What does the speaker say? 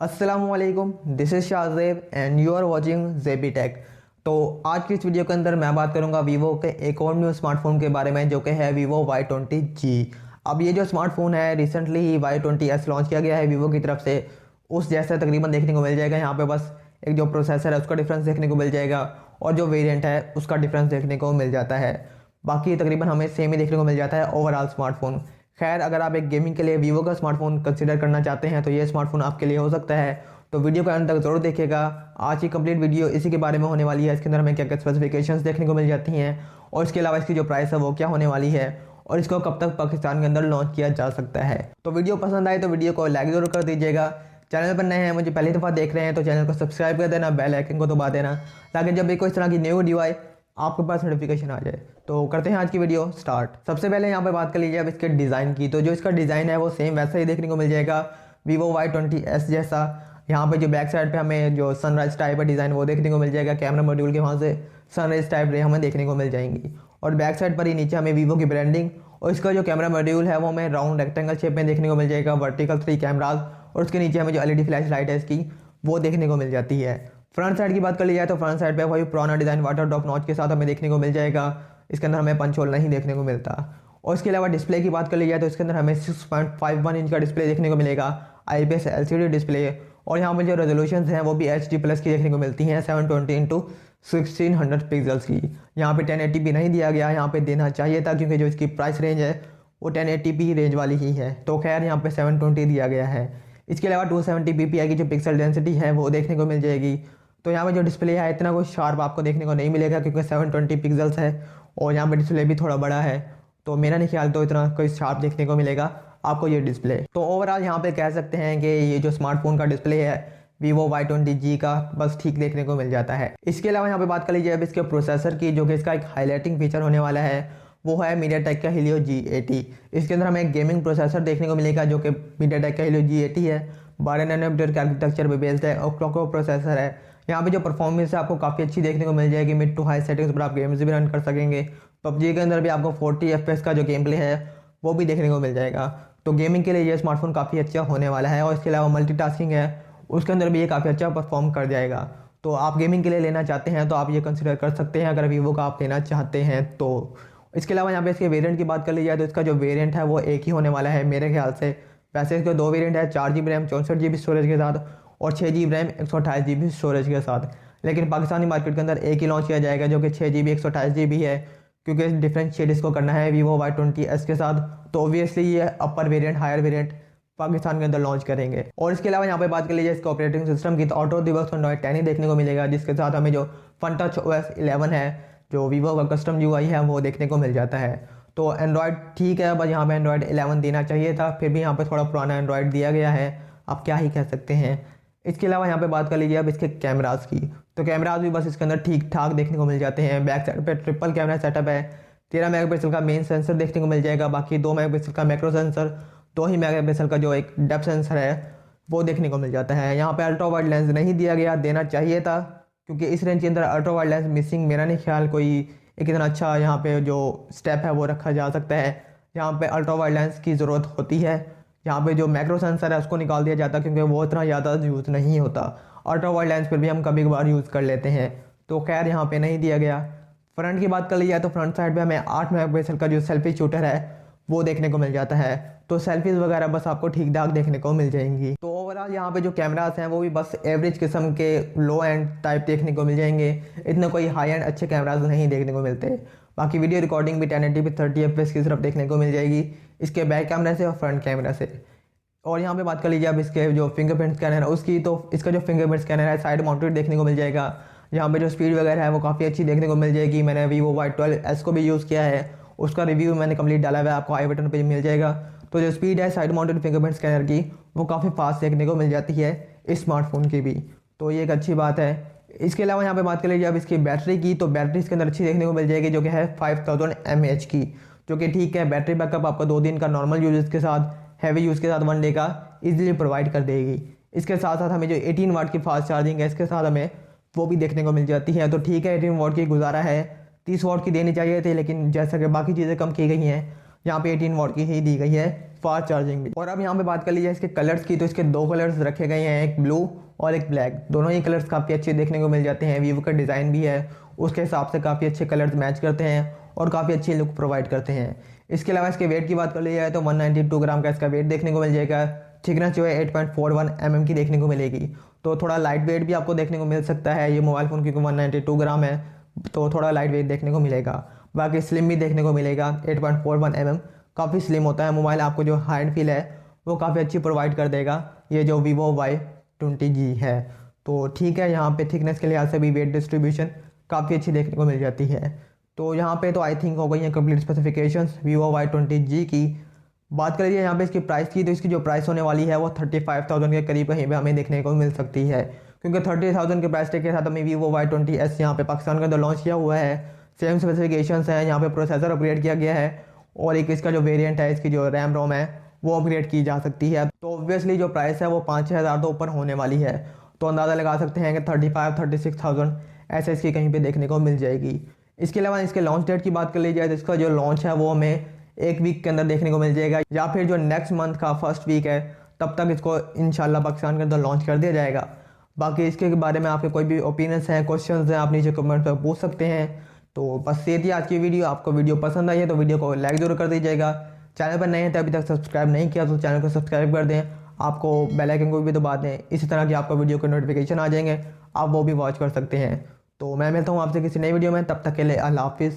अस्सलामुअलैकुम, this is Shahzeb and you are watching JB Tech. तो आज की इस वीडियो के अंदर मैं बात करूंगा वीवो के एक और न्यू स्मार्टफोन के बारे में जो कि है वीवो Y20g। अब ये जो स्मार्टफोन है रिसेंटली ही Y20s लॉन्च किया गया है वीवो की तरफ से। उस जैसा तकरीबन देखने को मिल जाएगा। यहाँ पे बस एक जो प्रोसेसर है उसका डिफरेंस देखने को मिल जाएगा और जो वेरिएंट है उसका डिफरेंस देखने को मिल जाता है। बाकी तकरीबन हमें सेम ही देखने को मिल जाता है ओवरऑल स्मार्टफोन। खैर, अगर आप एक गेमिंग के लिए वीवो का स्मार्टफोन कंसीडर करना चाहते हैं तो ये स्मार्टफोन आपके लिए हो सकता है। तो वीडियो का अंत तक जरूर देखिएगा। आज की कंप्लीट वीडियो इसी के बारे में होने वाली है। इसके अंदर हमें क्या क्या स्पेसिफिकेशंस देखने को मिल जाती हैं और इसके अलावा इसकी जो प्राइस है वो क्या होने वाली है और इसको कब तक पाकिस्तान के अंदर लॉन्च किया जा सकता है। तो वीडियो पसंद आए तो वीडियो को लाइक जरूर कर दीजिएगा। चैनल पर नए हैं, मुझे पहली दफ़ा देख रहे हैं तो चैनल को सब्सक्राइब कर देना, बेल आइकन को दबा देना ताकि जब भी कोई इस तरह की न्यू वीडियो आए आपके पास नोटिफिकेशन आ जाए। तो करते हैं आज की वीडियो स्टार्ट। सबसे पहले यहाँ पे बात कर लीजिए अब इसके डिज़ाइन की। तो जो इसका डिज़ाइन है वो सेम वैसा ही देखने को मिल जाएगा वीवो Y20s जैसा। यहाँ पे जो बैक साइड पे हमें जो सनराइज टाइप है डिज़ाइन वो देखने को मिल जाएगा। कैमरा मॉड्यूल के वहाँ से सनराइज टाइप रे हमें देखने को मिल जाएंगी और बैक साइड पर ही नीचे हमें वीवो की ब्रांडिंग और इसका जो कैमरा मॉड्यूल है वो हमें राउंड रेक्टेंगल शेप में देखने को मिल जाएगा। वर्टिकल 3 कैमराज और उसके नीचे हमें जो LED फ्लैश लाइट है इसकी वो देखने को मिल जाती है। फ्रंट साइड की बात कर ली जाए तो फ्रंट साइड पे वही पुराना डिज़ाइन वाटर ड्रॉप नॉच के साथ हमें देखने को मिल जाएगा। इसके अंदर हमें पंच होल नहीं देखने को मिलता। और इसके अलावा डिस्प्ले की बात कर ली जाए तो इसके अंदर हमें 6.51 इंच का डिस्प्ले देखने को मिलेगा, IPS LCD डिस्प्ले। और यहाँ पर जो रेजोल्यूशन हैं वो भी HD+ की देखने को मिलती हैं, 720x1600 पिक्सल्स की। यहाँ पे 1080p नहीं दिया गया, यहाँ पे देना चाहिए था क्योंकि जो इसकी प्राइस रेंज है वो 1080p रेंज वाली ही है। तो खैर यहाँ पे 720 दिया गया है। इसके अलावा 270 ppi की जो पिक्सल डेंसिटी है वो देखने को मिल जाएगी। तो यहाँ पे जो डिस्प्ले है इतना कोई शार्प आपको देखने को नहीं मिलेगा क्योंकि 720 पिक्सल्स है और यहाँ पे डिस्प्ले भी थोड़ा बड़ा है। तो मेरा नहीं ख्याल तो इतना कोई शार्प देखने को मिलेगा आपको ये डिस्प्ले। तो ओवरऑल यहाँ पे कह सकते हैं कि ये जो स्मार्टफोन का डिस्प्ले है वीवो Y20g का बस ठीक देखने को मिल जाता है। इसके अलावा यहाँ पे बात कर लीजिए अब इसके प्रोसेसर की, जो कि इसका एक हाईलाइटिंग फीचर होने वाला है वो है मीडियाटेक का Helio G80। इसके अंदर हमें एक गेमिंग प्रोसेसर देखने को मिलेगा जो कि मीडियाटेक का Helio G80 है। 12 नैनोमीटर के आर्किटेक्चर पे बेस्ड है और क्लॉक प्रोसेसर है। यहाँ पे जो परफॉर्मेंस है आपको काफ़ी अच्छी देखने को मिल जाएगी। मिड टू हाई सेटिंग्स पर आप गेम्स भी रन कर सकेंगे। PUBG के अंदर भी आपको 40 FPS का जो गेम प्ले है वो भी देखने को मिल जाएगा। तो गेमिंग के लिए ये स्मार्टफोन काफ़ी अच्छा होने वाला है। और इसके अलावा मल्टीटास्किंग है उसके अंदर भी ये काफ़ी अच्छा परफॉर्म कर जाएगा। तो आप गेमिंग के लिए लेना चाहते हैं तो आप ये कंसिडर कर सकते हैं अगर वीवो का आप लेना चाहते हैं तो। इसके अलावा यहाँ पे इसके वेरिएंट की बात कर ली जाए तो इसका जो वेरिएंट है वो एक ही होने वाला है मेरे ख्याल से। वैसे इसके 2 वेरिएंट है, 4GB रैम 64GB स्टोरेज के साथ और 6GB रैम 128GB स्टोरेज के साथ। लेकिन पाकिस्तानी मार्केट के अंदर एक ही लॉन्च किया जाएगा जो कि 6GB 128GB है क्योंकि डिफरेंशिएट इसको करना है वीवो Y20s के साथ। तो ऑब्वियसली ये अपर वेरिएंट हायर वेरिएंट पाकिस्तान के अंदर लॉन्च करेंगे। और इसके अलावा यहाँ पे बात कर लीजिए इसके ऑपरेटिंग सिस्टम की तो ऑटो दिवर्स एंड्रॉइड 10 ही देखने को मिलेगा, जिसके साथ हमें जो FunTouch OS 11 है जो वीवो का कस्टम UI है वो देखने को मिल जाता है। तो एंड्रॉयड ठीक है, बस यहाँ पे एंड्रॉयड 11 देना चाहिए था, फिर भी यहाँ पे थोड़ा पुराना एंड्रॉयड दिया गया है, आप क्या ही कह सकते हैं। इसके अलावा यहाँ पे बात कर लीजिए अब इसके कैमरास की। तो कैमरास भी बस इसके अंदर ठीक ठाक देखने को मिल जाते हैं। बैक साइड पे ट्रिपल कैमरा सेटअप है, 13 मेगापिक्सल का मेन सेंसर देखने को मिल जाएगा, बाकी 2 मेगापिक्सल का मैक्रो सेंसर, 2 ही मेगापिक्सल का जो एक डेप्थ सेंसर है वो देखने को मिल जाता है। यहाँ पे अल्ट्रा वाइड लेंस नहीं दिया गया, देना चाहिए था क्योंकि इस रेंज के अंदर अल्ट्रा वाइड लेंस मिसिंग मेरा नहीं ख्याल कोई एक इतना अच्छा यहाँ पे जो स्टेप है वो रखा जा सकता है। यहाँ पे अल्ट्रा वाइड लेंस की ज़रूरत होती है। यहाँ पे जो मैक्रो सेंसर है उसको निकाल दिया जाता क्योंकि वो इतना ज़्यादा यूज़ नहीं होता। अल्ट्रा वाइड लेंस पर भी हम कभी कभार यूज़ कर लेते हैं, तो खैर यहाँ पे नहीं दिया गया। फ्रंट की बात कर ली जाए तो फ्रंट साइड पे हमें 8 मेगापिक्सल का जो सेल्फी शूटर है वो देखने को मिल जाता है। तो सेल्फीज़ वगैरह बस आपको ठीक ठाक देखने को मिल जाएंगी। तो ओवरऑल यहाँ पे जो कैमरास हैं वो भी बस एवरेज किस्म के लो एंड टाइप देखने को मिल जाएंगे, इतने कोई हाई एंड अच्छे कैमरास नहीं देखने को मिलते। बाकी वीडियो रिकॉर्डिंग भी 1080p 30 FPS की तरफ देखने को मिल जाएगी इसके बैक कैमरा से और फ्रंट कैमरा से। और यहाँ पे बात कर लीजिए अब इसके जो फिंगरप्रिंट स्कैनर है उसकी, तो इसका जो फिंगरप्रिंट स्कैनर है साइड माउंटेड देखने को मिल जाएगा। यहाँ पे जो स्पीड वगैरह है वो काफ़ी अच्छी देखने को मिल जाएगी। मैंने Vivo Y12s को भी यूज़ किया है, उसका रिव्यू मैंने कंप्लीट डाला हुआ है, आपको आई बटन पे मिल जाएगा। तो जो स्पीड है साइड माउंटेड फिंगरप्रिंट स्कैनर की वो काफ़ी फास्ट देखने को मिल जाती है इस स्मार्टफोन की भी, तो ये एक अच्छी बात है। इसके अलावा यहाँ पे बात कर लीजिए अब इसकी बैटरी की, तो बैटरी इसके अंदर अच्छी देखने को मिल जाएगी जो कि है 5000 mAh की, जो कि ठीक है। बैटरी बैकअप आपको 2 दिन का नॉर्मल यूज़ के साथ, हैवी यूज़ के साथ 1 डे का ईजिली प्रोवाइड कर देगी। इसके साथ साथ हमें जो 18 वाट की फास्ट चार्जिंग है इसके साथ हमें वो भी देखने को मिल जाती है। तो ठीक है 18 वाट की गुजारा है, 30 वाट की देनी चाहिए थी, लेकिन जैसा कि बाकी चीज़ें कम की गई हैं यहाँ पे 18 वॉट की ही दी गई है फास्ट चार्जिंग भी। और अब यहाँ पे बात कर लीजिए इसके कलर्स की, तो इसके दो कलर्स रखे गए हैं, एक ब्लू और एक ब्लैक। दोनों ही कलर्स काफ़ी अच्छे देखने को मिल जाते हैं। वीवो का डिज़ाइन भी है उसके हिसाब से काफ़ी अच्छे कलर्स मैच करते हैं और काफ़ी अच्छी लुक प्रोवाइड करते हैं। इसके अलावा इसके वेट की बात कर ली जाए तो 192 ग्राम का इसका वेट देखने को मिल जाएगा। थिकनेस जो है 8.41 mm की देखने को मिलेगी, तो थोड़ा लाइट वेट भी आपको देखने को मिल सकता है ये मोबाइल फ़ोन, क्योंकि 192 ग्राम है तो थोड़ा लाइट वेट देखने को मिलेगा। बाकी स्लिम भी देखने को मिलेगा, 8.41 mm काफ़ी स्लिम होता है मोबाइल। आपको जो हैंड फील है वो काफ़ी अच्छी प्रोवाइड कर देगा ये जो Vivo Y20g है। तो ठीक है, यहाँ पे थिकनेस के लिहाज से भी वेट डिस्ट्रीब्यूशन काफ़ी अच्छी देखने को मिल जाती है। तो यहाँ पे तो आई थिंक हो गई है कंप्लीट स्पेसिफिकेशंस Vivo Y20g की। बात कर लीजिए यहाँ पे इसकी प्राइस की, तो इसकी जो प्राइस होने वाली है वो 35,000 के करीब कहीं पे हमें देखने को मिल सकती है, क्योंकि 30,000 के प्राइस टैग के साथ हमें Vivo Y20s यहाँ पे पाकिस्तान के अंदर लॉन्च किया हुआ है। सेम स्पेसिफिकेशंस हैं, यहाँ पे प्रोसेसर अपग्रेड किया गया है और एक इसका जो वेरिएंट है इसकी जो रैम रोम है वो अपग्रेड की जा सकती है। तो ऑब्वियसली जो प्राइस है वो 5,000 तो ऊपर होने वाली है, तो अंदाज़ा लगा सकते हैं कि 35-36,000 ऐसे इसकी कहीं पे देखने को मिल जाएगी। इसके अलावा इसके लॉन्च डेट की बात कर ली जाए तो इसका जो लॉन्च है वो हमें एक वीक के अंदर देखने को मिल जाएगा, या फिर जो नेक्स्ट मंथ का फर्स्ट वीक है तब तक इसको इंशाल्लाह पाकिस्तान के अंदर लॉन्च कर दिया जाएगा। बाकी इसके बारे में आपके कोई भी ओपिनियंस हैं, क्वेश्चंस हैं, आप नीचे कमेंट पर पूछ सकते हैं। तो बस ये थी आज की वीडियो। आपको वीडियो पसंद आई है तो वीडियो को लाइक जरूर कर दीजिएगा। चैनल पर नए हैं तो अभी तक सब्सक्राइब नहीं किया तो चैनल को सब्सक्राइब कर दें, आपको बेल आइकन को भी दबा दें, इसी तरह की आपको वीडियो के नोटिफिकेशन आ जाएंगे, आप वो भी वॉच कर सकते हैं। तो मैं मिलता हूँ आपसे किसी नई वीडियो में, तब तक के लिए अल्लाह हाफिज़।